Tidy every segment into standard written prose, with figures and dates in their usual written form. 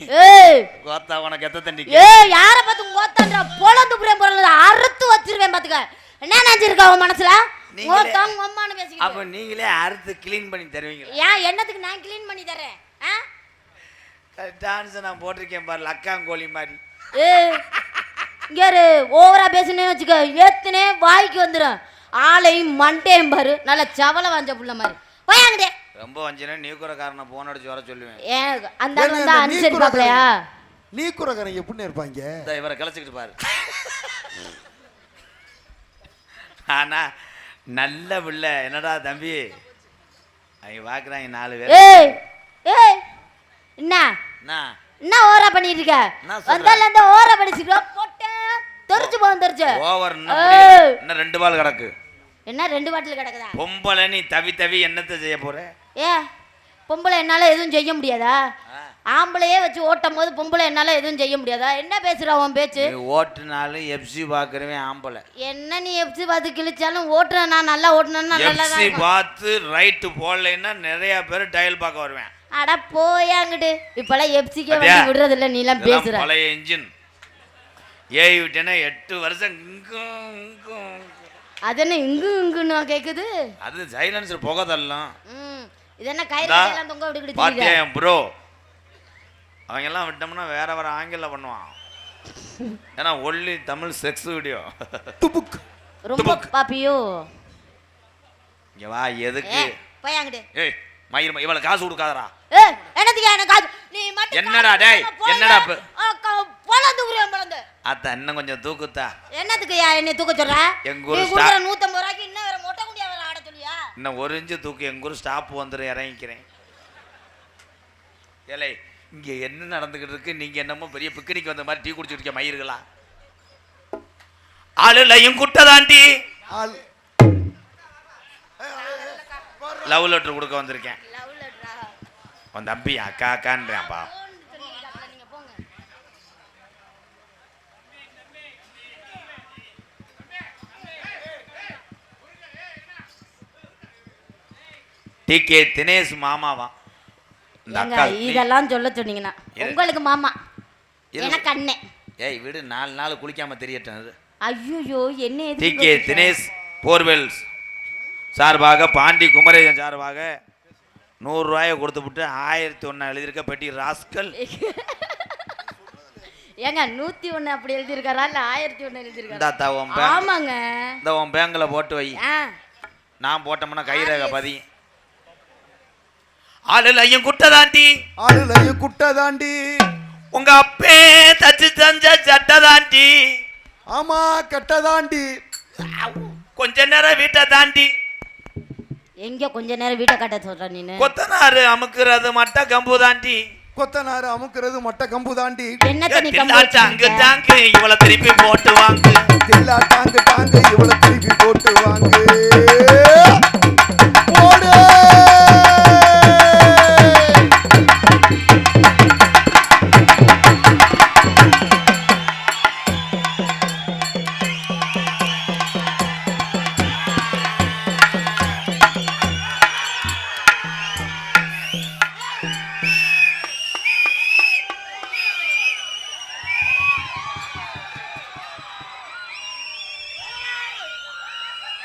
ஏய் கோத்தா உனக்கு எத்த தண்டி ஏய் யார பார்த்து கோத்தான்ற பொளந்து புரியம் பொறல அறுத்து வச்சிருவேன் பாத்துக்க. என்ன நினைச்சிருக்க உன் மனசுல? கோத்தாங்க அம்மான்னு பேசிக்கிட்டு. அப்ப நீங்களே அறுத்து க்ளீன் பண்ணி தருவீங்க? ஏன் என்னத்துக்கு நான் க்ளீன் பண்ணி தரேன்? டான்ஸ் நான் போட்டிருக்கேன் பாரு லக்காங்கோலி மாதிரி. ஏய் இங்க ஓவரா பேசுனே வச்சுக்க ஏத்துனே வாய்க்கு வந்துரும். ஆளையும் மண்டையும் பாரு நல்ல சவல வாஞ்ச புள்ள மாதிரி. போயாங்கடே. ரொம்ப வஞ்சனே நீ குறக்காரனை போன் அடிச்சு வர சொல்லுவேன். ஏன் அந்த ஆள் வந்தா அன்சரி பார்க்கலையா? நீ குறக்காரங்க எப்படி இருப்பாங்க? இந்த இவரை கிளச்சிக்கிட்டு பாரு. ஆனா நல்ல புள்ள என்னடா தம்பி அவங்க பாக்குறாங்க 4 பேர். ஏய் ஏய் என்ன ஓவரா பண்ணிட்டு இருக்க? வந்தால அந்த ஓவரா பண்ணிட்டு போட்டே தெரிஞ்சு போன் தெரிஞ்சு. ஓவர் இன்னும் 2 பால் கிடக்கு. என்ன 2 பாட்டில் கிடக்குதா? பொம்பளை நீ தவி என்னத்தை செய்ய போற? ஏ பொம்பளை என்னால எதுவும் செய்ய முடியாதா? ஆம்பளையே வச்சு ஓட்டும் போது பொம்பளை என்னால எதுவும் செய்ய முடியாதா? என்ன பேசுற உன் பேச்சு? ஓட்டுனாலும் எஃப்சி பாக்குறவன் ஆம்பளை. என்ன நீ எஃப்சி பார்த்து கிழிச்சாலும் ஓட்டுற நான் நல்லா ஓட்டுனேன்னா நல்லா தான். எஃப்சி பார்த்து ரைட் போடலைன்னா நிறைய பேர் டயல் பார்க்க வருவேன். அட போயாங்கடு இப்பெல்லாம் எஃப்சிக்கே வந்து விடுறது இல்ல. நீ எல்லாம் பேசுற பழைய இன்ஜின் ஏய் விட்டேன்னா 8 வருஷம் அது என்ன இங்குன்னு கேக்குது? அது சைலன்சர் புகை தள்ளலாம். இது என்ன கையில தொங்க விட்டு பாத்தியா ப்ரோ? அவங்க எல்லாம் விட்டோம்னா வேற ஆங்கில பண்ணுவான். ஏன்னா ஒன்லி தமிழ் செக்ஸ் வீடியோ. ரொம்ப பாப்பியோ இங்க வா. எதுக்கு போயாங்கடு? ஏய் மயிர் இவள காசு கொடுக்காதடா. ஏய் என்னதுக்கு எனக்கு காசு? நீ மட்டும் என்னடா டேய் என்னடா பொளந்து புரியம் பொளந்து அத்த இன்னும் கொஞ்சம் தூக்குத்தா. என்னத்துக்கு என்ன தூக்க சொல்ற? எங்க ஊர் 150 ரூபாய்க்கு இன்னும் வேற மொட்டை குடியா வேற ஆட சொல்லியா? இன்னும் 1 இன்ச் தூக்கு. எங்க ஊர் ஸ்டாப் வந்துரும் இறங்கிக்கிறேன். ஏலே இங்க என்ன நடந்துகிட்டு இருக்கு? நீங்க என்னமோ பெரிய பிக்னிக் வந்த மாதிரி டீ குடிச்சிட்டு இருக்க மயிர்களா? ஆளுலையும் குட்டை தாண்டி லவ் லெட்டர் கொடுக்க வந்திருக்கேன். உன் தம்பி அக்கா அக்கான்றான்ப்பா. டிகே தினேஷ் மாமாவா? இதெல்லாம் சொல்ல சொன்னீங்கன்னா உங்களுக்கு மாமா எனக்கு அண்ணன். ஏய் விடு 4 நாள் குளிக்காம தெரியட்டும். ஐயோ என்ன இது? டிகே தினேஷ் போர்வெல்ஸ் சார்பாக பாண்டி குமரேசன் சார்பாக 100 ரூபாயை கொடுத்து விட்டு 1001 எழுதியிருக்க பெட்டி ராஸ்கல். ஏங்க 101 அப்படி எழுதியிருக்காரா இல்ல 1001 எழுதியிருக்காரா? ஆமாங்க. இந்த உன் பேங்க்ல போட்டு வை. நான் போட்டோம்னா கைரேகை பதி. ஆளுலையும் குட்டை தாண்டி உங்க அப்பே தச்சு தஞ்ச சட்டை தாண்டி. ஆமா கட்டை தாண்டி கொஞ்ச நேரம் வீட்டை தாண்டி. எங்க கொஞ்ச நேரம் வீட்டை கட்ட சொல்ற நீனு? கொத்தனாரு அமுக்குறது மட்ட கம்பு தாண்டி. கொத்தனாரு அமுக்குறது மட்ட கம்பு தாண்டி. என்னத்த நீ கம்பு டாங்கு டாங்கு இவள திருப்பி போட்டு வாங்கு. தில்லா டாங்கு டாங்கு இவள திருப்பி போட்டு வாங்கு. போடு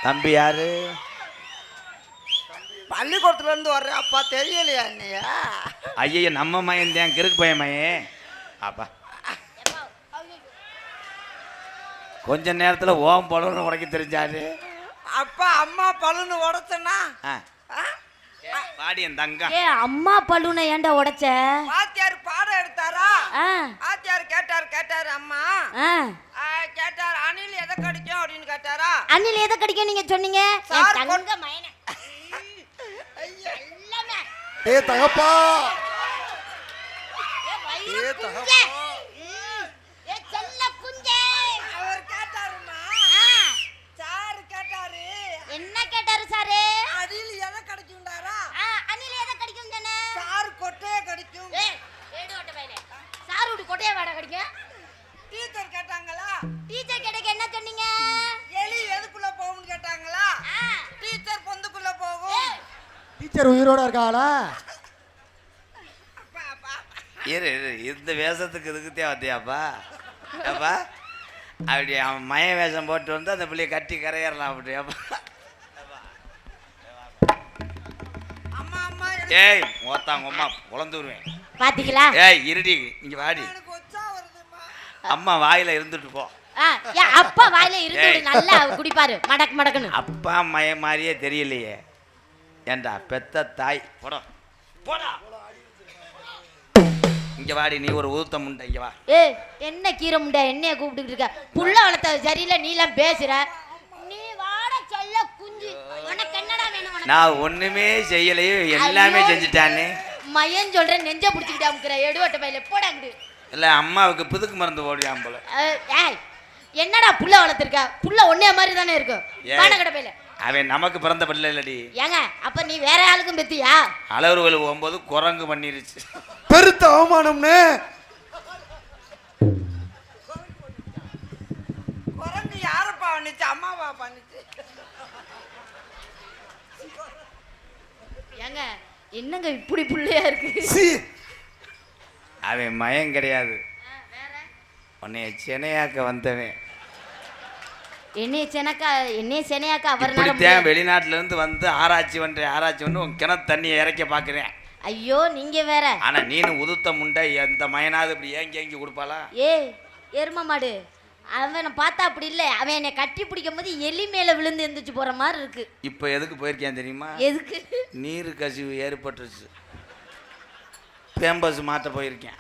தம்பி யாரு? பள்ளிக்கூடத்துல இருந்து வர்றேன் அப்பா. தெரியலையா என்னையா? ஐயா நம்ம மயன் தான் கிறுக்கு பையன் மயே. அப்பா கொஞ்ச நேரத்துல ஓம் பலூன் உடைக்க தெரிஞ்சாரு. அப்பா அம்மா பலூன் உடைச்சனா பாடி என் தங்க. ஏ அம்மா பலூனை ஏன்டா உடைச்ச? வாத்தியார் பாடம் எடுத்தாரா? வாத்தியார் கேட்டாரு அம்மா கேட்டார் அணில் எதை கடிக்கும் அப்படின்னு கேட்டாரா? அணில் எதை கடிக்கும் நீங்க சொன்னீங்க? தங்க மயனே. ஏ தகப்பா ஏ தகப்பா ஏ செல்ல குஞ்சே. அவர் கேட்டாருமா சார் கேட்டாரு. என்ன கேட்டாரு சாரு? அணில் எதை கடிக்கும்டாரா? அணில் எதை கடிக்கும் தானே? சார் கொட்டையை கடிக்கும். ஏய் ஏடு ஓட்ட பையனே சார் உடு கொட்டையை வாட கடிக்கும். டீச்சர் கேட்டாங்களா? டீச்சர் கேட்டக்கு என்ன சொன்னீங்க? எலி எதுக்குள்ள போகும்னு கேட்டாங்களா? டீச்சர் பொந்துக்குள்ள போகும். டீச்சர் உயிரோட இருக்காளா? இந்த வேஷத்துக்கு இதுக்குத்தே வந்தியாப்பா ஏப்பா அப்படி அவன் மய வேஷம் போட்டு வந்து அந்த பிள்ளைய கட்டி கரையறலாம் அப்படியாப்பா அம்மா அம்மா ஏய் ஓத்தாங்க அம்மா குழந்துருவேன் பாத்தீங்களா? ஏய் இருடி இங்க வாடி எனக்கு ஒச்சா வருதும்மா. அம்மா வாயில இருந்துட்டு போ ஏன் அப்பா வாயில இருந்து விடு, நல்லா குடிப்பாரு மடக்கு மடக்குன்னு. அப்பா மய மாதிரியே தெரியலையே ஏண்டா பெத்த தாய் போடா போடா இங்க வாடி நீ ஒரு ஊத்த முண்டை இங்க வா ஏய் என்ன கீரை முண்டை என்னைய கூப்பிட்டுக்கிட்டு இருக்க? புள்ள வளர்த்த சரியில்லை, நீ எல்லாம் பேசுற. நீ வாட சொல்ல குஞ்சு, உனக்கு என்னடா வேணும் உனக்கு? நான் ஒண்ணுமே செய்யலையே எல்லாமே செஞ்சுட்டானே. மயன் சொல்றேன் நெஞ்ச புடிச்சுக்கிட்டு அமுக்குற எடுவட்ட பையில போடாங்குது. இல்ல அம்மாவுக்கு புதுக்கு மருந்து ஓடியாம் போல. ஏய் என்னடா புள்ள வளர்த்திருக்க? புள்ள ஒன்னே மாதிரி தானே இருக்கும். பானகட பையில அவன் நமக்கு பிறந்த பிள்ளை இல்லடி. ஏங்க அப்ப நீ வேற ஆளுக்கும் பெத்தியா? அளவுகள் போகும்போது குரங்கு பண்ணிருச்சு. பெருத்த அவமானம்னே. குரங்கு யாரப்பா பண்ணிச்சு? அம்மாவா பண்ணிச்சு? ஏங்க என்னங்க இப்படி புள்ளையா இருக்கு? அவன் மயம் கிடையாது, உன்னைய சென்னையாக்க வந்தவன். என்னைய செனையாக்க அவர்தான் வெளிநாட்டுல இருந்து வந்து ஆராய்ச்சி பண்ணி உன் கிணத்து தண்ணியை இறக்க பாக்குறேன். ஐயோ நீங்க வேற. ஆனா நீனு உதுத்த முண்டை எந்த மயனாவது இப்படி ஏங்கி கொடுப்பாளா? ஏய் எரும மாடு, அவனை பார்த்தா அப்படி இல்லை. அவன் என்னை கட்டி பிடிக்கும் போது எலி மேல விழுந்து எந்திரிச்சு போற மாதிரி இருக்கு. இப்ப எதுக்கு போயிருக்கேன் தெரியுமா? எதுக்கு? நீர் கசிவு ஏற்பட்டுருச்சு, பேம்பஸ் மாட்ட போயிருக்கேன்.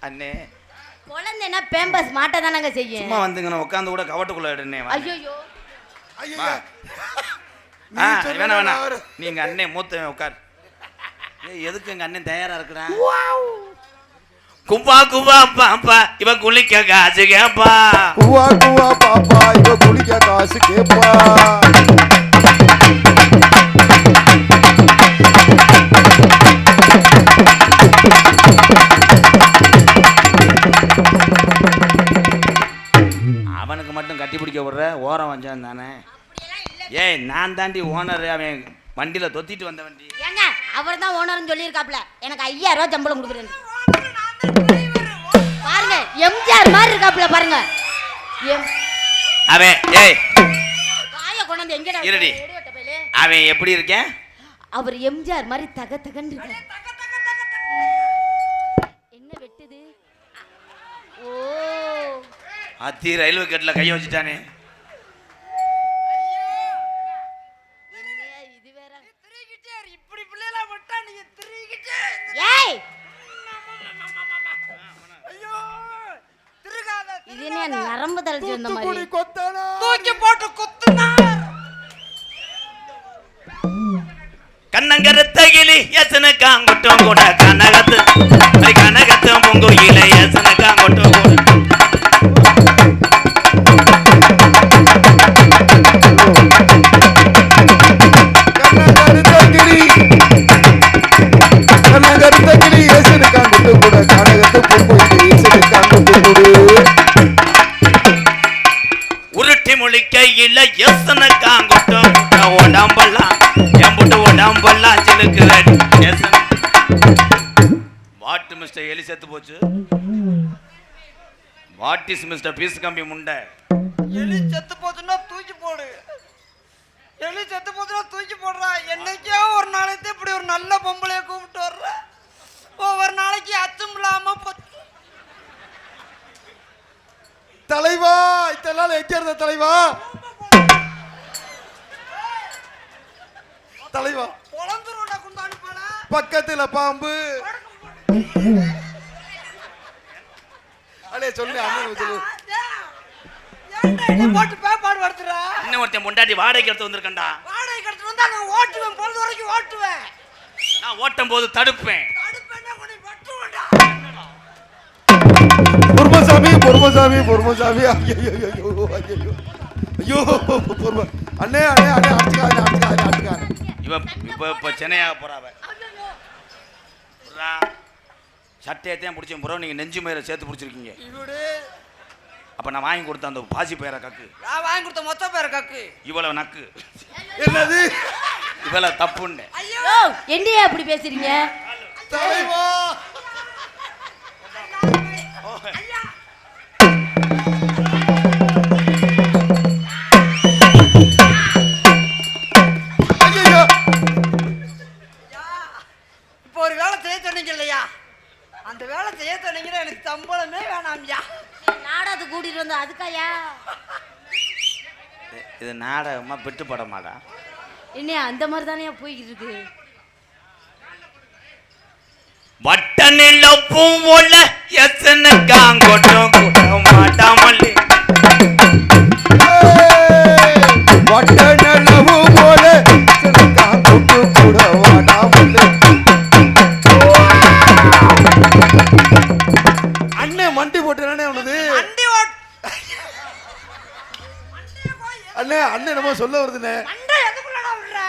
அண்ணே குழந்தைன்னா பேம்பஸ் மாட்ட தானங்க செய்யும். சும்மா வந்துங்க உட்காந்து கூட கவட்டுக்குள்ள எடுனே. ஐயோ வேணா வேணா நீங்க அண்ணே மூத்த உட்கார். எதுக்கு எங்க அண்ணன் தயாரா இருக்கிறான்? கும்பா கும்பா பாப்பா இவ குளிக்க காசு கேப்பா. குவா குவா பாப்பா இவ குளிக்க காசு கேப்பா. அவனுக்கு மட்டும் கட்டி பிடிக்க விடுற ஓரம் வந்தான் தானே. ஏய் நான் தாண்டி ஓனர், அவன் வண்டியில தொத்திட்டு வந்த வண்டி. ஏங்க அவர் தான் ஓனர்னு சொல்லியிருக்காப்ல, எனக்கு 5000 ரூபாய் சம்பளம் கொடுக்குறேன். பாருங்க எம்ஜிஆர் மாதிரி இருக்காப்ல பாருங்க. அவன் ஏய் காய கொண்டாந்து எங்கடா இருடி, எடுவட்ட பையிலே. அவன் எப்படி இருக்கேன்? அவர் எம்ஜிஆர் மாதிரி தக தகன்னு இருக்காரு. என்ன வெட்டுது? ஓ அத்தி ரயில்வே கேட்ல கைய வச்சுட்டானே. இது வேற. இப்படி பிள்ளைலாம் விட்டா நீங்க திருகிட்டே. ஏய் ஐயோ திருகாத. இது என்ன நரம்பு தளர்ச்சி வந்த மாதிரி? தூத்துக்குடி கொத்தனா தூக்கி போட்டு குத்துனா. கண்ணங்கருத்த கிளி எசன காங்கொட்டம் கூட கனகத்து கனகத்தும் பொங்குயில எசன காங்கொட்டம் கூட. கண்ணகருத்த கிளி ஏசனு காங்கொட்டம் கூட கனகத்து பொங்குயில ஏசனு காங்கொட்டம் கூட. உருட்டி முழிக்கையில எசன காங்கொட்டம் உடம்பெல்லாம் எம்புட்டு உடம்பெல்லாம் சிலுக்கு. வாட் மிஸ்டர் எலி செத்து போச்சு. வாட் இஸ் மிஸ்டர் பீஸ் கம்பி முண்டை. எலி செத்து போச்சுன்னா தூக்கி போடு. எலி செத்து போச்சுன்னா தூக்கி போடுறா. என்னைக்கோ ஒரு நாளைக்கு இப்படி ஒரு நல்ல பொம்பளைய கூப்பிட்டு வர்ற. ஒவ்வொரு நாளைக்கு அச்சம் இல்லாம தலைவா இதெல்லாம் எங்க இருந்த தலைவா? தலைவா பொழந்துருடா குந்தாணி போல. பக்கத்துல பாம்பு. அடே சொல்லு அண்ணன் சொல்லு. ஏன்டா போட்டு பேப்பாடு வர்த்துறா? இன்னும் ஒருத்தன் முண்டாட்டி வாடகைக்கு எடுத்து வந்திருக்கேன்டா. வாடகை எடுத்து வந்தா நான் ஓட்டுவேன், பொழுது வரைக்கும் ஓட்டுவேன். நான் ஓட்டும் போது தடுப்பேன். தடுப்பேன்னா உன்னை வெட்டுவேன்டா. பொறுமசாமி பொறுமசாமி பொறுமசாமி. ஐயோ ஐயோ ஐயோ ஐயோ பொறும. அண்ணே அண்ணே அண்ணே அடிச்சுக்காத. இப்ப சென்னையாக போறாவ. சட்டையத்தையும் பிடிச்ச புறம் நீங்க நெஞ்சு மயிரை சேர்த்து பிடிச்சிருக்கீங்க. அப்ப நான் வாங்கி கொடுத்த அந்த பாசி பயிர கக்கு, நான் வாங்கி கொடுத்த மொத்த பேர கக்கு, இவ்வளவு நக்கு. என்னது இவ்வளவு தப்புன்னு. ஐயோ என்னையா அப்படி பேசுறீங்க? தலைவா அந்த வேலை செய்ய சொன்னீங்கன்னா எனக்கு சம்பளமே வேணாம்யா. நாடகத்துக்கு கூட்டிட்டு வந்து அதுக்காயா? இது நாடகமா பெட்டு படமாடா? என்ன அந்த மாதிரி தானே போய்கிட்டு இருக்கு. வட்டனில் பூவோல எத்தனை காங்கொட்டும் கூட மாட்டாமல்லி வட்ட நிலவு போல கொண்டு கூட வாடாமலே. அண்ணே மண்டி போட்டுறானே உனது. வண்டி ஓட் அண்ணே அண்ணே நம்ம சொல்ல வருதுண்ணே. மண்டை எதுக்குள்ளடா விடுற?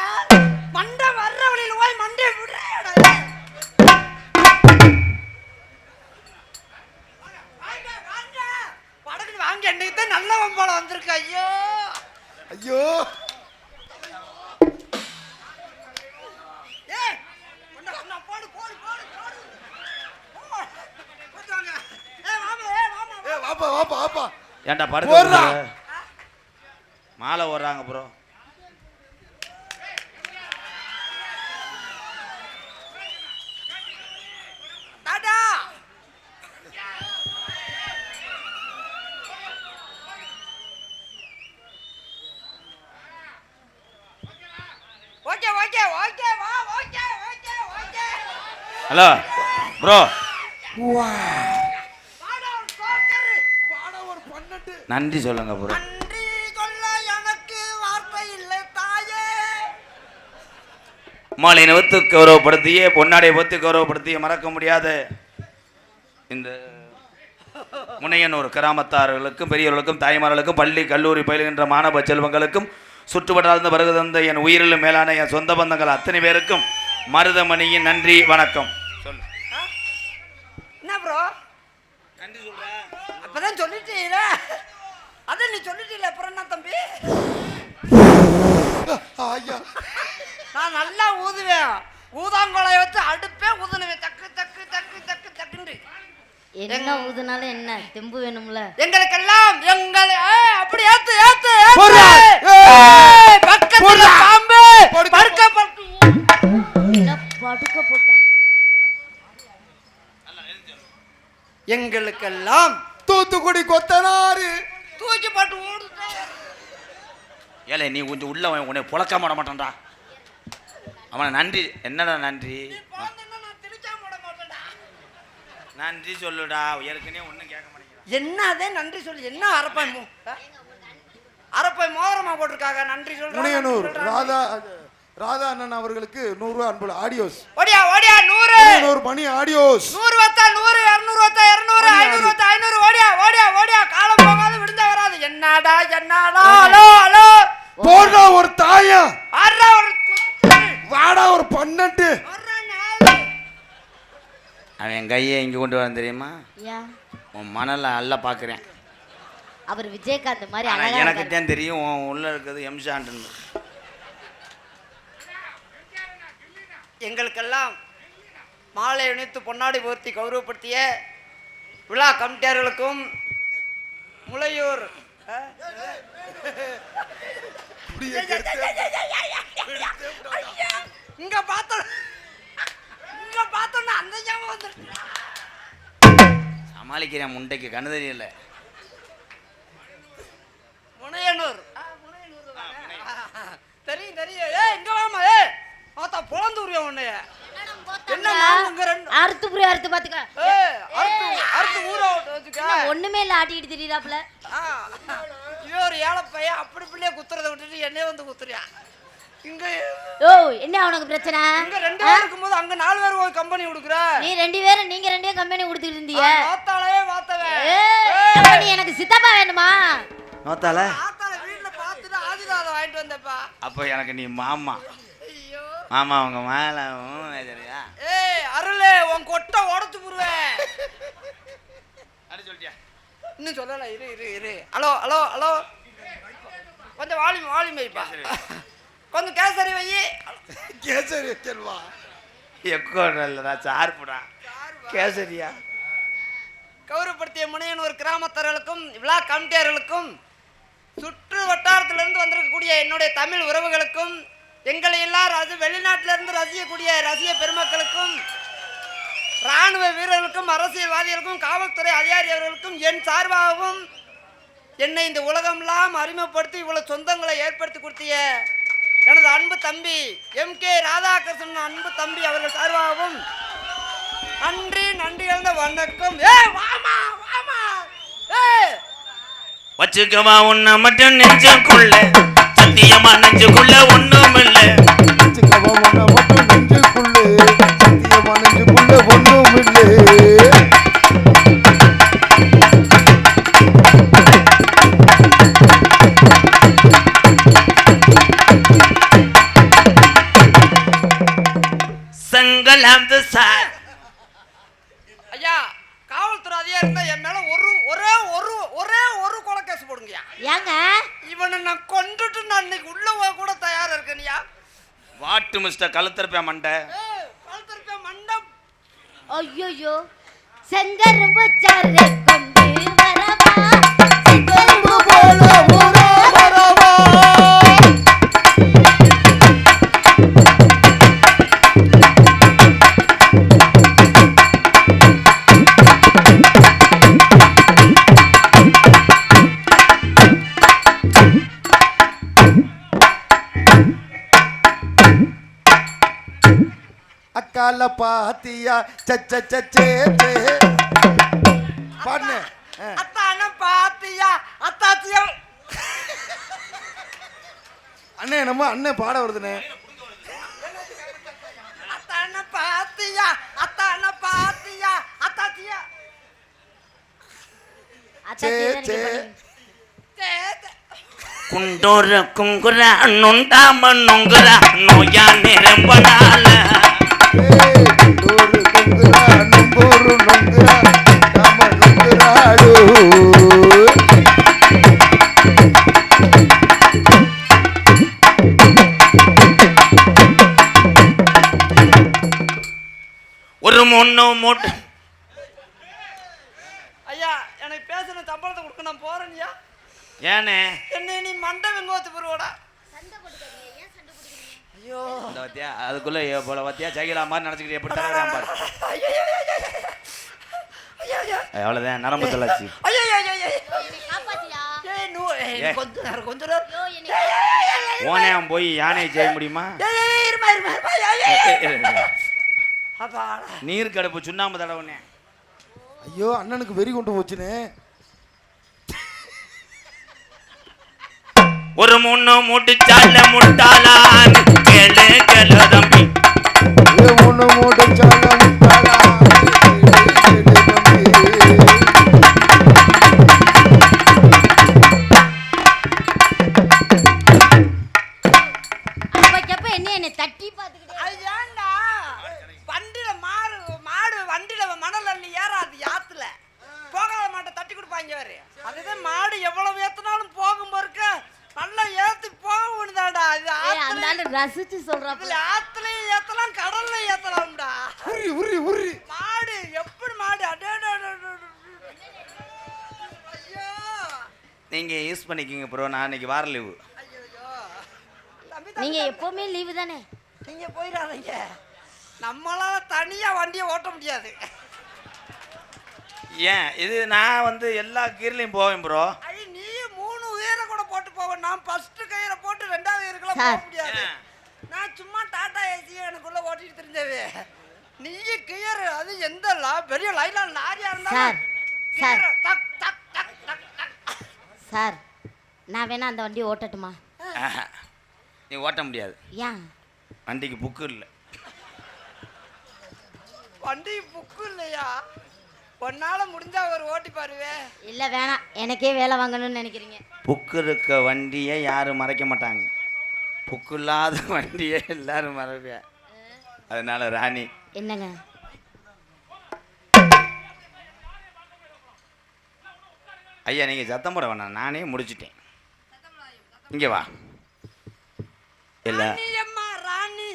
மண்டை வர்ற வழியில போய் மண்டையை விடுறா. படகு வாங்கி என்னைக்கு தான் நல்ல வம்பாலம் வந்திருக்கு. ஐயோ ஐயோ ஏய் ஒண்ணா போடு போடு போடு போடு. போடுவாங்க. மாமா ஏ வாப்பா வாப்பா வாப்பா. ஏன்டா போடுறா. படுத்து மாலை ஓடுறாங்க bro. Tata. Okay okay okay வா okay okay okay. Hello bro, வாடா ஒரு சோக்கர். வாடா ஒரு 12. நன்றி சொல்லுங்க ப்ரோ. நன்றி சொல்ல எனக்கு வார்த்தை இல்லை தாயே. மாலை நிவத்து கௌரவப்படுத்திய பொன்னாடை பத்து கௌரவப்படுத்திய மறக்க முடியாத இந்த முனையனூர் கிராமத்தார்களுக்கும் பெரியவர்களுக்கும் தாய்மார்களுக்கும் பள்ளி கல்லூரி பயிலுகின்ற மாணவ செல்வங்களுக்கும் சுற்றுவட்டார்ந்த வருகை தந்த என் உயிரிலும் மேலான என் சொந்த பந்தங்கள் அத்தனை பேருக்கும் மருதமணியின் நன்றி வணக்கம். சொல்லு. என்ன ப்ரோ? நன்றி சொல்றேன். அப்பதான் சொல்லிட்டீல. அத நீ சொல்லிட்டீல அப்புறம் என்ன தம்பி? ஐயா நான் நல்லா ஊதுவேன். ஊதாங்கோலைய வச்சு அடுப்பே ஊதுனுவேன். தக்கு தக்கு தக்கு தக்கு தக்குன்னு. என்ன ஊதுனாலும் என்ன தெம்பு வேணும்ல. எங்களுக்கெல்லாம் அப்படி ஏத்து ஏத்து போடுறா. ஏத்து. பக்கத்துல போடுறா. பாம்பு படுக்க படுக்க படுக்க. என்ன படுக்க போட்டான். எங்களுக்கெல்லாம் தூத்துக்குடி கொத்தனாரு தூக்கி போட்டு ஓடுதே. ஏலே நீ கொஞ்சம் உள்ள உன்னை புழக்க மாட மாட்டான்டா. அவனை நன்றி என்னடா நன்றி? போனேன்னா நான் திருச்சாம விட மாட்டேன்டா. நன்றி சொல்லுடா. ஏற்கனவே ஒன்றும் கேட்க மாட்டேங்கிறான். என்னதே நன்றி சொல்லு. என்ன அரப்பாய் மோதிரமா போட்டிருக்காங்க. நன்றி சொல்றேன். முனையனூர் ராதா அண்ணன் அவர்களுக்கு 100 ரூபாய் அன்பு ஆடியோஸ். ஓடியா ஓடியா 100 100 மணி ஆடியோஸ். 100 வத்தா 100 200 வத்தா 200 500 வத்தா 500. ஓடியா ஓடியா ஓடியா. காலம் போகாது விடுஞ்சா வராது. என்னடா என்னடா. ஹலோ ஹலோ போடுறா ஒரு தாயா. ஆறா ஒரு வாடா ஒரு 12. ஆறா நாலு. அவன் என் கையை இங்கே கொண்டு வர தெரியுமா? ஏன் உன் மணலை அல்ல பார்க்குறேன். அவர் விஜயகாந்த் மாதிரி ஆனால் அழகா எனக்கு இருக்காரு. தான் தெரியும் உன் உள்ள இருக்கிறது எம்சாண்டுன்னு. எங்களுக்கெல்லாம் மாலை அணித்து பொன்னாடி போர்த்தி கௌரவப்படுத்திய விழா கமிட்டியார்களுக்கும் முளையூர் இங்க பார்த்தோன்னா அந்த ஞாபகம் வந்துருச்சு. சமாளிக்கிறேன் முண்டைக்கு கண்ணு தெரியல. முனையனூர் தெரியும் தெரியும். இங்க வாமா. பார்த்தா பொழந்தூரியா உன்னைய. என்ன நாம இங்க ரெண்டு அறுத்து புரிய அறுத்து பாத்துக்க. அறுத்து ஊற வச்சுக்க. ஒண்ணுமே இல்ல ஆட்டிட்டு திரியறாப்ல. இவன் ஒரு ஏழை பையன். அப்படி பிள்ளைய குத்துறதை விட்டுட்டு என்னைய வந்து குத்துறியா? இங்க ஓ என்ன உனக்கு பிரச்சனை? இங்க 2 பேர் இருக்கும்போது அங்க 4 பேர் போய் கம்பெனி கொடுக்குற. நீ 2 பேரும் நீங்க 2 பேரும் கம்பெனி கொடுத்துட்டு இருந்தீங்க. ஆத்தாளே வாத்தவே. நீ எனக்கு சித்தப்பா வேணுமா? நோத்தால ஆத்தாள வீட்ல பார்த்துட்டு ஆதிதாத வாங்கிட்டு வந்தப்பா. அப்போ எனக்கு நீ மாமா. ஐயோ மாமா அவங்க மேலே சரியா? ஏய் அருளே உன் கொட்டை உடைச்சு புடுவேன். அப்படி சொல்லிட்டியா? இன்னும் சொல்லல. இரு இரு இரு. ஹலோ ஹலோ ஹலோ கொஞ்சம் வால்யூம் வைப்பா. கொஞ்சம் கேசரி வை. கேசரி வைக்கல்வா. எக்கோ இல்லைடா சார்புடா. கேசரியா? கௌரவப்படுத்திய முனையனூர் கிராமத்தார்களுக்கும் விழா கமிட்டியார்களுக்கும் சுற்று வட்டாரத்திலிருந்து வந்திருக்கக்கூடிய என்னுடைய தமிழ் உறவுகளுக்கும் எங்களை எல்லாரும் அது வெளிநாட்டிலிருந்து ரசிக்கக்கூடிய ரசிக பெருமக்களுக்கும் இராணுவ வீரர்களுக்கும் தலைவர்களுக்கும் அரசியல்வாதிகளுக்கும் காவல்துறை அதிகாரி அவர்களுக்கும் என் சார்பாகவும் என்னை இந்த உலகம்லாம் அறிமுகப்படுத்தி இவ்வளவு சொந்தங்களை ஏற்படுத்தி கொடுத்திய எனது அன்பு தம்பி MK ராதாகிருஷ்ணன் அன்பு தம்பி அவர்கள் சார்பாகவும் நன்றி கலந்த வணக்கம். வச்சுக்கவா உன்னை மட்டும் நெஞ்சுக்குள்ள சத்தியமா நெஞ்சுக்குள்ள ஒண்ணும் இல்ல. வச்சுக்கவா உன்னை மட்டும் நெஞ்சுக்குள்ளே சத்தியமா நெஞ்சுக்குள்ள ஒண்ணும் இல்லை. சங்கலாந்து சார் ஐயா காவல்துறை அதிகாரி இருந்தா என் மேல ஒரே ஒரு கொலை கேஸ் போடுங்கய்யா. ஏங்க இவனை நான் கொண்டுட்டு நான் இன்னைக்கு உள்ள போக கூட தயாரா இருக்கேன்யா. வாட்டு மிஸ்டர் கழுத்தரப்பா மண்டை கழுத்தறுப்ப மண்டம். ஐயோ செங்கரும்பு சாறு கொண்டு வரவா செங்கரும்பு போல ஊரே வரவா. அக்கால பாத்தியா சச்சே பாடுனே. அத்தான பாத்தியா அத்தாச்சியா. அண்ணே நம்ம அண்ணன் பாட வருதுண்ணே. அத்தான பாத்தியா அத்தாச்சியா. சே குண்டோர குங்குற நொண்டாம நொங்குற நோயா நிரம்பனால ஒரு நொங்குரா நொங்கூரு நொங்குரா நாம நொங்குராடு. ஒரு முன்னோ மூட்டு. ஐயா எனக்கு பேசுன சம்பளத்தை கொடுக்க நான் போறேன்யா. ஏனே என்ன நீ மண்டை வெங்கோத்து போடுவோடா. ஐயோ இந்த வத்தியா அதுக்குள்ள போல வத்தியா ஜெயிலா மாதிரி நினைச்சுக்கிட்டு எப்படி தரேன் பாரு. அவ்வளவுதான் நரம்பு தள்ளாச்சு. கொஞ்ச நேரம் ஓனே அவன் போய் யானையை செய்ய முடியுமா? நீர் கடுப்பு சுண்ணாம்பு தடவுனே. ஐயோ அண்ணனுக்கு வெறி கொண்டு போச்சுனே. ஒரு முன்னோ மூட்டுச்சால முட்டாளான் கேளு கேளு தம்பி. ஒண்ணு மூட்டு சால முட்டாளா அப்பக்கப்ப என்ன தட்டி பார்த்துக்கிட்டே. ஏன்டா வண்டியில மாடு வண்டியில மணல் அள்ளி ஏறாது யாத்துல போகாத மாட்டை தட்டி கொடுப்பாங்க வேறு. அதுதான் மாடு எவ்வளவு ஏத்தினாலும் போகும் இருக்க நல்லா ஏத்தி போகணுதாடா. இது அந்த ஆளு ரசிச்சு சொல்றப்ப ஆத்துலயும் ஏத்தலாம் கடல்ல ஏத்தலாம்டா. உரி மாடு எப்படி மாடு ஐயோ நீங்க யூஸ் பண்ணிக்கிங்க ப்ரோ. நான் இன்னைக்கு வார லீவு. நீங்க எப்பவுமே லீவு தானே. நீங்க போயிடாதீங்க. நம்மளால தனியா வண்டியை ஓட்ட முடியாது. ஏன் இது நான் வந்து எல்லா கீர்லையும் போவேன் ப்ரோ. நீ 3 உயரை கூட போட்டு போவேன். நான் ஃபர்ஸ்ட் கயிறை போட்டு 2வது உயருக்குள்ள போக முடியாது. நான் சும்மா டாடா ஏசி எனக்குள்ள ஓட்டிட்டு தெரிஞ்சவே. நீ கியர் அது எந்த பெரிய லைனா லாரியா இருந்தாலும் சார் டக் டக் டக் டக் சார் நான் வேணா அந்த வண்டியை ஓட்டட்டுமா? நீ ஓட்ட முடியாது. ஏன்? வண்டிக்கு புக்கு இல்லை. வண்டி புக்கு இல்லையா? ஒன்னால முடிஞ்சா ஒரு ஓட்டி பாருவே. இல்ல வேணாம், எனக்கே வேலை வாங்கணும்னு நினைக்கிறீங்க. புக்கு இருக்க வண்டியை யாரும் மறைக்க மாட்டாங்க. புக்கு இல்லாத வண்டியை எல்லாரும் மறைப்ப. அதனால ராணி என்னங்க ஐயா நீங்க சத்தம் போட வேணாம், நானே முடிச்சிட்டேன். இங்க வா. இல்ல ராணி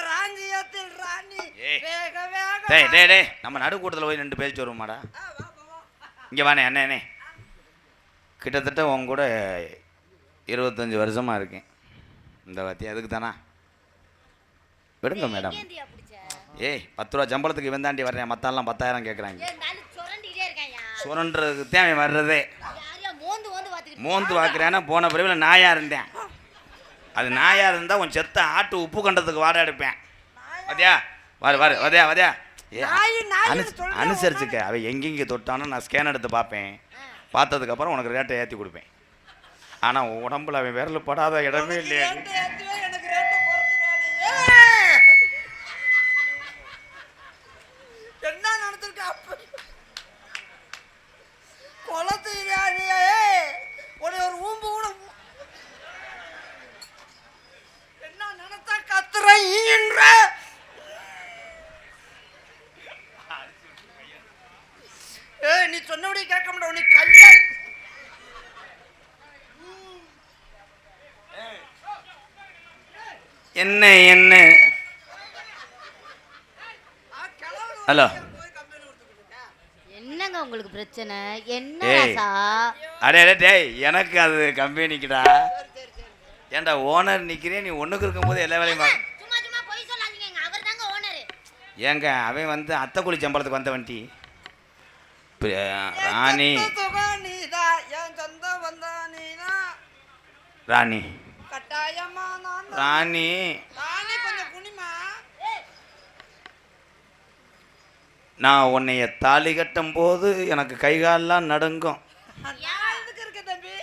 ராஞ்சியத்தில் ராணி வேக வேக. டேய் டேய் டேய் நம்ம நடு கூட்டத்தில் போய் 2 பேசிட்டு வருவோமாடா. இங்கே வானே அண்ணே. கிட்டத்தட்ட உன் கூட 25 வருஷமா இருக்கேன். இந்த வாத்தி அதுக்கு தானா? விடுங்க மேடம். ஏய் 10 ரூபா சம்பளத்துக்கு இவன் தாண்டி வர்றேன், மத்தாலாம் 10,000 கேட்குறாங்க. ஏன் தாலி சுரண்டிட்டே இருக்காயா? சுரன்றதுக்கு தான் அவன் வர்றதே. யாரையா மோந்து மோந்து பாத்துக்கிட்டு மோந்து பார்க்குறேன்னா போன பிறவில் நாயாக இருந்தேன். அது நாயாக இருந்தால் உன் செத்த ஆட்டு உப்பு கண்டத்துக்கு வாட எடுப்பேன். வதியா வதியா வதியா ஏ அனுசரிச்சுக்க. அவன் எங்கெங்கே தொட்டானோ நான் ஸ்கேன் எடுத்து பார்ப்பேன். பார்த்ததுக்கப்புறம் உனக்கு ரேட்டை ஏற்றி கொடுப்பேன். ஆனால் உடம்புல அவன் விரல் படாத இடமே இல்லையே. எனக்கு ரேட்டை என்ன நடந்திருக்கு? அப்ப குளத்து ஒரு ஊம்பு கூட என்ன நினைத்தா கத்துற ஈன்ற நீ சொன்னபடி கேட்க மாட்டோம். நீ கைய என்ன என்ன ஹலோ என்னங்க உங்களுக்கு பிரச்சனை? என்ன ஏய். ராசா? அடே டேய், எனக்கு அது கம்பெனிக்குடா. ஏன்டா ஓனர் நிற்கிறேன், நீ ஒன்றுக்கு இருக்கும்போது எல்லா வேலையும் பார்க்க. சும்மா சும்மா போய் சொல்லாதீங்க, அவர் தாங்க ஓனர். ஏங்க அவன் வந்து அத்தைக்குழி சம்பளத்துக்கு வந்த வண்டி. ராணி ராணி கட்டாயமா நான் ராணி கொஞ்சம் குனிமா. நான் உன்னைய தாலி கட்டும் போது எனக்கு கைகாலெல்லாம் நடுங்கும். இருக்க தம்பி,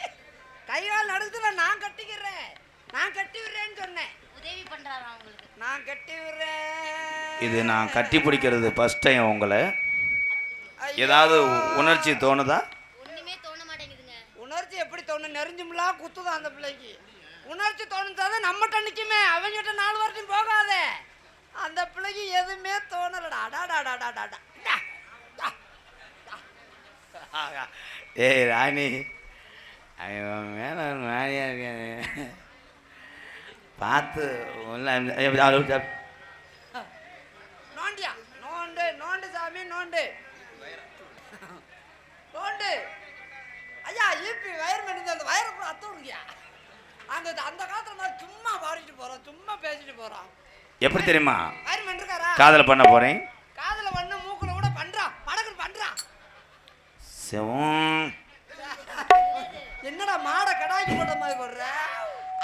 கைகால் நடுக்குதுல நான் கட்டிக்கிறேன். நான் கட்டி விடுறேன்னு சொன்னேன். உதவி பண்றாரா உங்களுக்கு? நான் கட்டி விடுறேன். இது நான் கட்டி பிடிக்கிறது ஃபர்ஸ்ட் டைம். உங்களை ஏதாவது உணர்ச்சி தோணுதா? ஒண்ணுமே தோண மாட்டேங்குதுங்க. உணர்ச்சி எப்படி தோணும்? நெறிஞ்சும்லாம் குத்துதான் அந்த பிள்ளைக்கு. உணர்ச்சி தோணுதான் நம்மகிட்ட நிற்குமே, அவங்ககிட்ட 4 வருஷம் போகாதே. அந்த பிள்ளைக்கு எதுவுமே தோணலடா. ஏய் ராணி, அவன் மேலே ராணியாக இருக்காது பார்த்து. நோண்டியா நோண்டு நோண்டு சாமி நோண்டு நோண்டு. ஐயா ஈபி வயர் மெடிந்து அந்த வயரை கூட அத்த விடுங்கயா. அந்த காலத்துல நான் சும்மா பாடிட்டு போறோம், சும்மா பேசிட்டு போறோம். எப்படி தெரியுமா? வயர் மென் இருக்காரா? காதல் பண்ண போறேன். காதல பண்ணு மூக்குல கூட பண்றான், படகுன்னு பண்றான். சிவம் என்னடா மாட கடாய்க்கு போட்ட மாதிரி போடுற?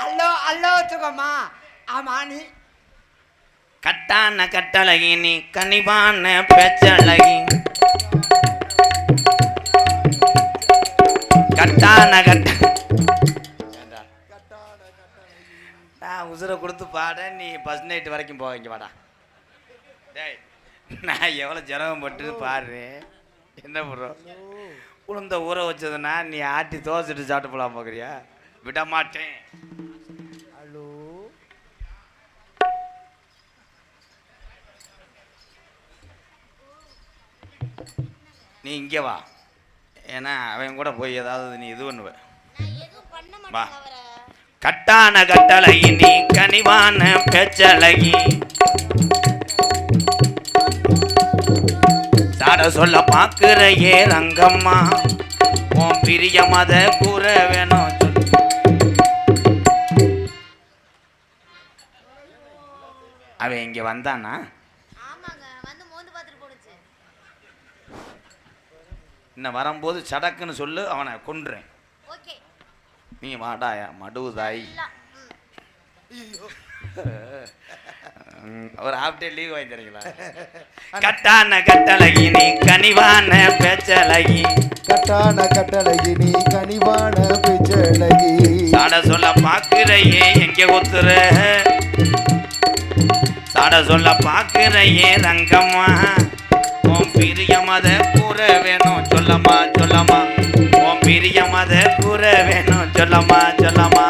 அல்லோ அல்லோ சுகமா. ஆமா நீ கட்டான கட்டழகி, நீ கனிவான பேச்சழகி. கட்டான நான் உசுரை கொடுத்து பாட, நீ ஃபர்ஸ்ட் நைட் வரைக்கும் போவீங்க வாடா. டேய், நான் எவ்வளோ ஜனவப்பட்டு பாடுற. என்ன பண்ணுறோம்? உளுந்த ஊற வச்சதுன்னா நீ ஆட்டி தோசைட்டு சாப்பிட்டு போகலாம் பார்க்குறியா? விட மாட்டேன். ஹலோ, நீ இங்கே வா. ஏன்னா அவன் கூட போய் ஏதாவது நீ இது பண்ணுவ. நான் எதுவும் பண்ண வா. மாட்டேங்க அவரை. கட்டான கட்டழகி, நீ கனிவான பேச்சழகி. சாட சொல்ல பாக்குற ஏ ரங்கம்மா, உன் பிரிய மத கூற வேணும். அவன் இங்க வந்தானா? ஆமாங்க, வந்து மோந்து பார்த்துட்டு போடுச்சு. இன்னும் வரும்போது சடக்குன்னு சொல்லு, அவனை கொன்றுறேன். ஓகே. நீ வாடாயா மடுவுதாய். ஒரு ஹாஃப் டே லீவ் வாங்கி தரீங்களா? கட்டான கட்டழகி, நீ கனிவான பேச்சழகி. கட்டான கட்டழகி, நீ கனிவான பேச்சழகி. சாட சொல்ல பாக்குறையே எங்கே ஒத்துற? சாட சொல்ல பாக்குறையே ரங்கம்மா, உன் பிரிய மத கூற வேணும். சொல்லம்மா சொல்லம்மா, உன் பிரிய மத கூற வேணும். சொல்லம்மா சொல்லம்மா.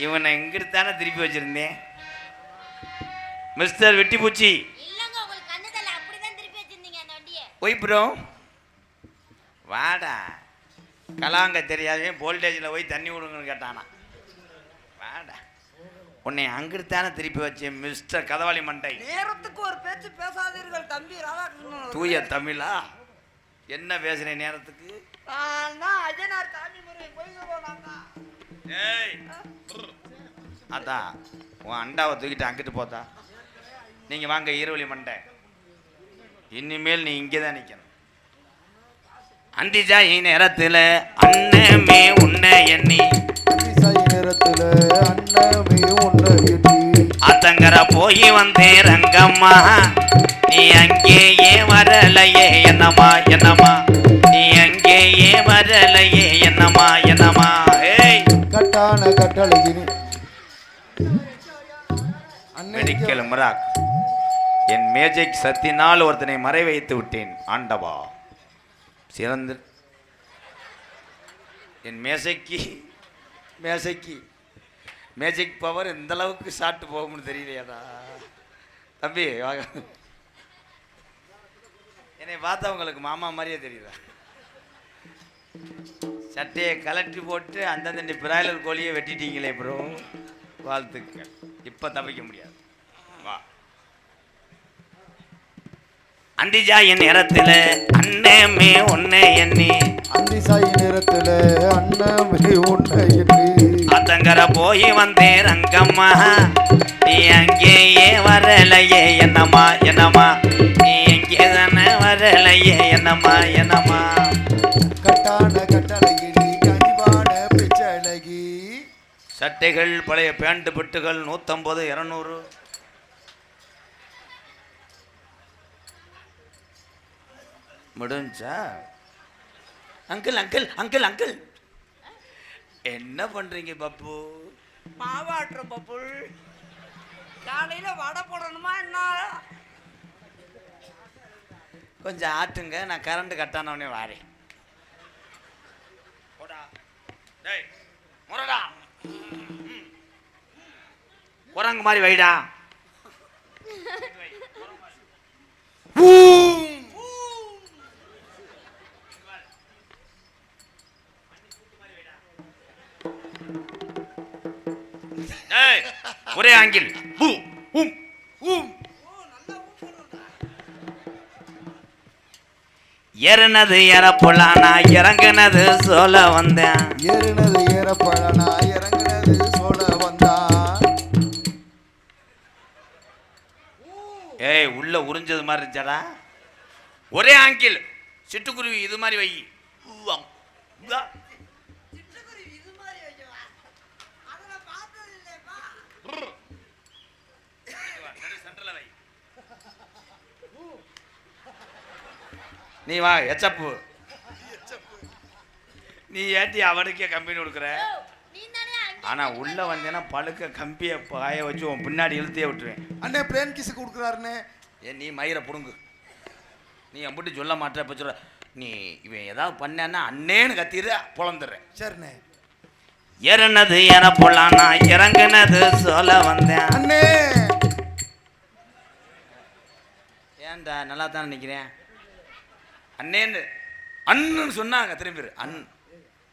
இவனை எங்கிட்டானே திருப்பி வச்சிருந்தேன். மிஸ்டர் வெட்டிப்பூச்சி. இல்லங்க, உங்களுக்கு கண்ணு தல அப்படிதான் திருப்பி வச்சிருந்தீங்க அந்த வண்டியை. ஒய் ப்ரோ, வாடா. கலாங்க தெரியாதே வோல்டேஜில் போய் தண்ணி விடுங்கன்னு கேட்டானா. வாடா, உன்னை அங்கிட்டானே திருப்பி வச்சேன் மிஸ்டர் கதவாளி மண்டை. நேரத்துக்கு ஒரு பேச்சு பேசாதீர்கள் தம்பி ராதாகிருஷ்ணன். தூய தமிழா? என்ன பேசுறேன் நேரத்துக்கு? நான் அஜனார் சாமி முறை போய் போனாங்க. ஏய் அதான் உன் அண்டாவை தூக்கிட்டு அங்கிட்டு போத்தா. நீங்க வாங்க ஈரவழி மண்டை. இனிமேல் நீ இங்கே தான் நிற்கணும். அந்திஜாயி நேரத்தில் அண்ணமே உன்னை எண்ணி நேரத்துல அண்ணமே உன்னை எண்ணி அத்தங்கர போய் வந்தேன் ரங்கம்மா. நீ அங்கேயே வரலையே என்னம்மா என்னம்மா, நீ அங்கேயே வரலையே என்னம்மா என்னம்மா. ஏய் கட்டான கட்டழகினி மெடிக்கல் மிராக். என் மேஜிக் சத்தினால் ஒருத்தனை மறை வைத்து விட்டேன் ஆண்டவா. சிறந்து என் மேசைக்கு மேஜிக் பவர் இந்த அளவுக்கு சாப்பிட்டு போகும்னு தெரியலையாடா தம்பி. வாங்க. என்னை பார்த்தா உங்களுக்கு மாமா மாதிரியே தெரியுதா? சட்டையை கலட்டி போட்டு அந்தந்த பிராய்லர் கோழியை வெட்டிட்டீங்களே ப்ரோ, வாழ்த்துக்கள். இப்போ தப்பிக்க முடியாது. வா. அந்திஜாயின் நேரத்தில் அண்ணமே உன்னை எண்ணி அந்திசாயி நேரத்துல அண்ணமே உன்னை எண்ணி அத்தங்கர போய் வந்தேன் ரங்கம்மா. நீ அங்கேயே வரலையே என்னம்மா என்னம்மா, நீ எங்கே தானே வரலையே என்னம்மா என்னம்மா. கட்டான கட்டழகினி கனிவான பிச்சழகி. சட்டைகள் பழைய பேண்ட் பிட்டுகள் 150 200. முடிஞ்சா அங்கிள் அங்கிள் அங்கிள் அங்கிள் என்ன பண்றீங்க பப்பு? மாவாட்டுறோம் பப்புள். காலையில வடை போடணுமா என்ன? கொஞ்சம் ஆட்டுங்க, நான் கரண்ட் கட்டானவனே வாரேன். குரங்கு மாதிரி வைடா. ஒரே ஆங்கில். ஏறினது ஏறப்பொல்லானா இறங்குனது சொல்ல வந்தேன். ஏறினது ஏறப்பழனா இறங்குனது சொல்ல வந்தான். ஏய் உள்ள உறிஞ்சது மாதிரி இருந்துச்சாடா. ஒரே ஆங்கில். சிட்டுக்குருவி இது மாதிரி வை. நீ வா எச்சப்பு. நீ ஏட்டி அவனுக்கே கம்பெனி கொடுக்குற. ஆனா உள்ள வந்தேன்னா பழுக்க கம்பியை பாய வச்சு உன் பின்னாடி இழுத்தே விட்டுருவேன். அண்ணே பிளேன் கிஸ் கொடுக்குறாருண்ணே. ஏன் நீ மயிரை புடுங்கு. நீ அம்பிட்டு சொல்ல மாட்டேற. இப்போ சொல்ற நீ இவன் ஏதாவது பண்ணான்னா அண்ணேன்னு கத்திடு பொழந்துடுறேன். சரிண்ணே. ஏறினது ஏற போலானா இறங்குனது சொல்ல வந்தேன். அண்ணே ஏன்டா நல்லா தானே நிற்கிறேன். அண்ணேன்னு அண்ணன்னு சொன்னாங்க திரும்பி.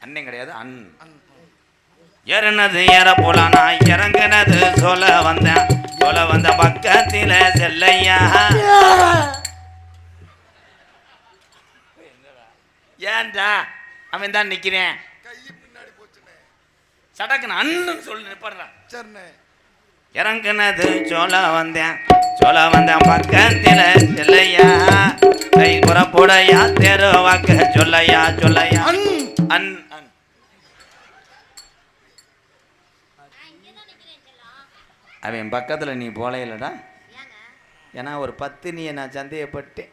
அண்ணன் கிடையாது அண். ஏறினது ஏற போலானா இறங்குனது சொல்ல வந்தேன். சொல்ல வந்த பக்கத்தில் செல்லையா. ஏன்டா அவன் தான் நிற்கிறேன். சடக்குன்னு அண்ணன் சொல்லி நிப்பாடுறான். சரிண்ணே. இறங்குனது சொல்ல வந்தேன். சொல்ல வந்தேன் பக்கத்தில் செல்லையா. கை புறப்புடையா தெருவாக்க சொல்லையா சொல்லையா. அன் அன் அவன் பக்கத்தில் நீ போல இல்லடா. ஏன்னா ஒரு 10 நீ நான் சந்தேகப்பட்டேன்.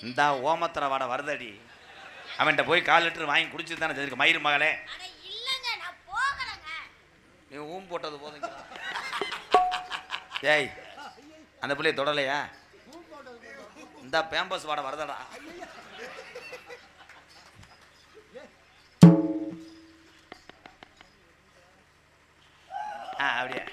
இந்த ஓமத்திர வாட வருதடி. அவன்கிட்ட போய் 4 லிட்டர் வாங்கி குடிச்சு தானே தெரிஞ்சுக்க மயிறு மகளே. நீ ஊம் போட்டது போதுங்க. ஏய் அந்த பிள்ளைய தொடலையா? இந்த பேம்பஸ் வாட வருதடா. அப்படியே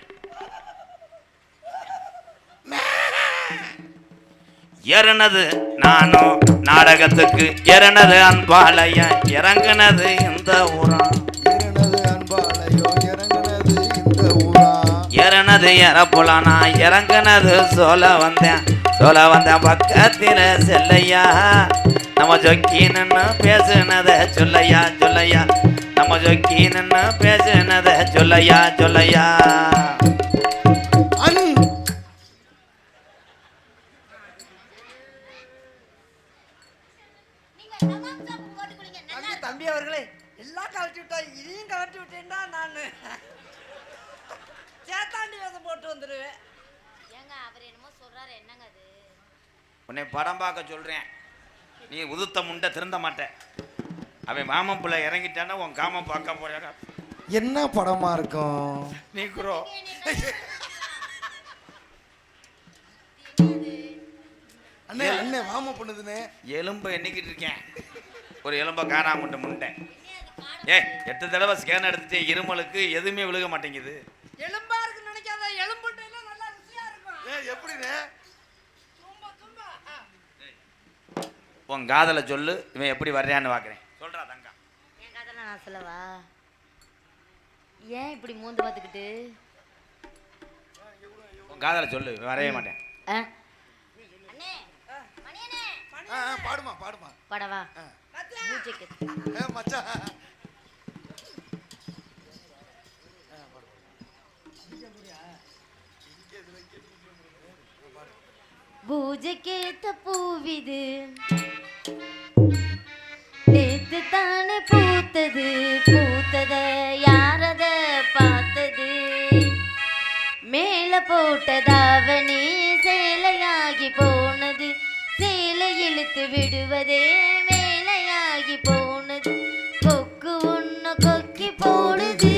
ஏறினது நானும் நாடகத்துக்கு ஏறினது அன்பாலயா இறங்குனது இந்த ஊரா. ஏறினது அன்பாலையோ இறங்குனது இந்த ஊரா. ஏறினது ஏறப்போலானா இறங்குனது சொல்ல வந்தேன். சொல்ல வந்தேன் பக்கத்தில் செல்லையா. நம்ம ஜொக்கி நின்று பேசுனத சொல்லையா சொல்லையா. நம்ம சொக்கி நின்னு பேசுனத சொல்லையா சொல்லையா. தம்பி அவர்களே எல்லாம் கலட்டி விட்டா இதையும் கலட்டி விட்டேன்டா நான் சேத்தாண்டி வேஷம் போட்டு வந்துடுவேன். ஏங்க அவர் என்னமோ சொல்றாரு, என்னங்க அது? உன்னை படம் பார்க்க சொல்றேன், நீ உதுத்த முண்டை திருந்த மாட்டேன். அவன் மாமன் பிள்ளை இறங்கிட்டான்னா உன் காமம் பார்க்க போறாங்க. என்ன படமா இருக்கும்? நீ குரோ அண்ணே அண்ணே மாமா பண்ணுதுனே. எலும்பை எண்ணிக்கிட்டு இருக்கேன், ஒரு எலும்பை காணாமட்டு முண்டை. 8 தடவை ஸ்கேன் எடுத்துட்டு இருமலுக்கு எதுவுமே விழுக மாட்டேங்குது. எலும்பா இருக்குன்னு நினைக்காத, எலும்புட்டையில நல்லா ருசியா இருக்கும். எப்படினே? உன் காதலை சொல்லு, இவன் எப்படி வர்றான்னு பார்க்குறேன். சொல்றா தங்கா. என் காதல நான் சொல்லவா? ஏன் இப்படி மூந்து பார்த்துக்கிட்டு? உன் காதலை சொல்லு, இவன் வரைய மாட்டேன். அண்ணே, மணி அண்ணே. பாடுமா பாடுமா. படவா? பூஜைக்கு. மச்சான் பூஜைக்கேத்த பூவிது நேத்து தானே பூத்தது, பூத்தத யாரத பார்த்தது, மேல போட்டதாவணி சேலையாகி போனது, சேலை இழுத்து விடுவதே வேலையாகி போனது, கொக்கு ஒண்ணு கொக்கி போடுது.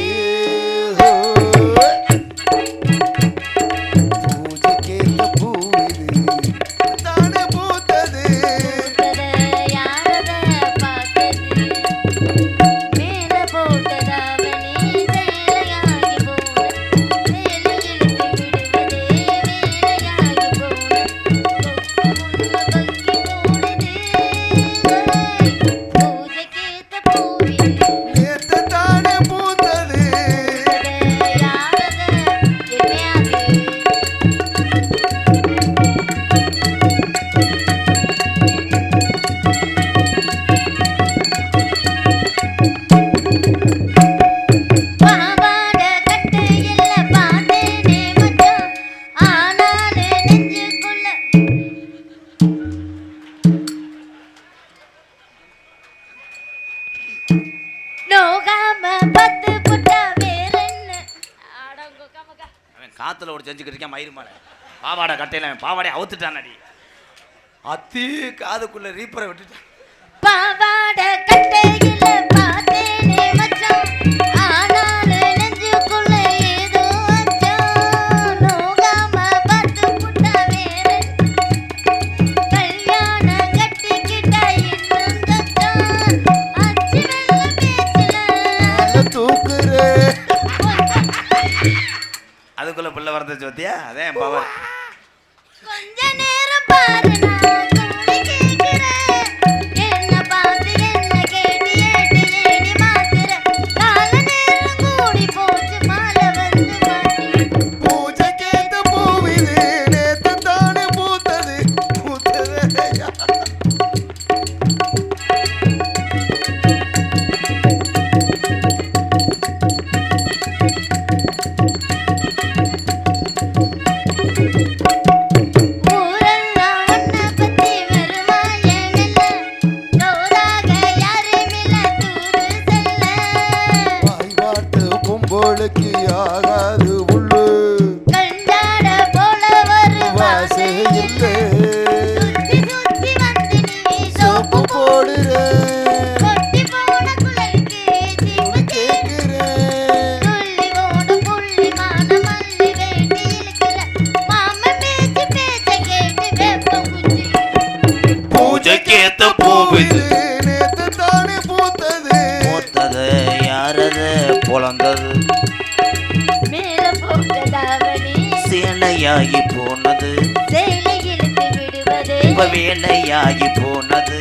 காத்துல ஒரு செஞ்சுக்கிட்டு இருக்கேன் மயிறு மாலை பாவாடை கட்டையில பாவாடை அவுத்துட்டான். அடி அத்தி காதுக்குள்ள ரீப்பரை விட்டுட்டான். பாவாடை கட்டையில பார்த்தேனே மச்சான், ஆனாலும் நெஞ்சுக்குள்ள ஏதோ அச்சம், நோகாம பார்த்து புட்டா வேற கல்யாணம் கட்டிக்கிட்டா இன்னும் கஷ்டம், அச்சு வெள்ள பேச்சுல தூக்குறே. அதுக்குள்ள பிள்ளை வரது சத்தியா, அதே பவர். கொஞ்ச நேரம் பாரு, நான் கூலி கேட்கிறேன், என்ன பார்த்து என்ன கேட்டு ஏட்டு ஏடி மாத்துற, கால நேரம் கூடி போச்சு மாலை வந்து மாட்டி. பூஜைக்கேத்த பூவிது நேத்து தானே பூத்தது, பூத்ததே ஆகாது உள்ளு கண்டாட போல வரும் வாசை இல்லை, சுத்தி சுத்தி வந்து நீ சோப்பு போடுறேன், கொட்டி போன குழலுக்கு சீப்பு கேட்கிறேன், துள்ளி ஓடும் புள்ளி மான மல்லி வேண்டி இழுக்கிற மாமன் பேச்சு பேச்ச கேட்டு வெப்பம் குச்சி. பூஜைக்கேத்த பூவிது நேத்து தானே பூத்தது, பூத்தது யாரது பொழந்தது, மேல போட்டதாவணி சேலையாகி போனது, சேலை இழுத்து விடுவது வேலையாகி போனது,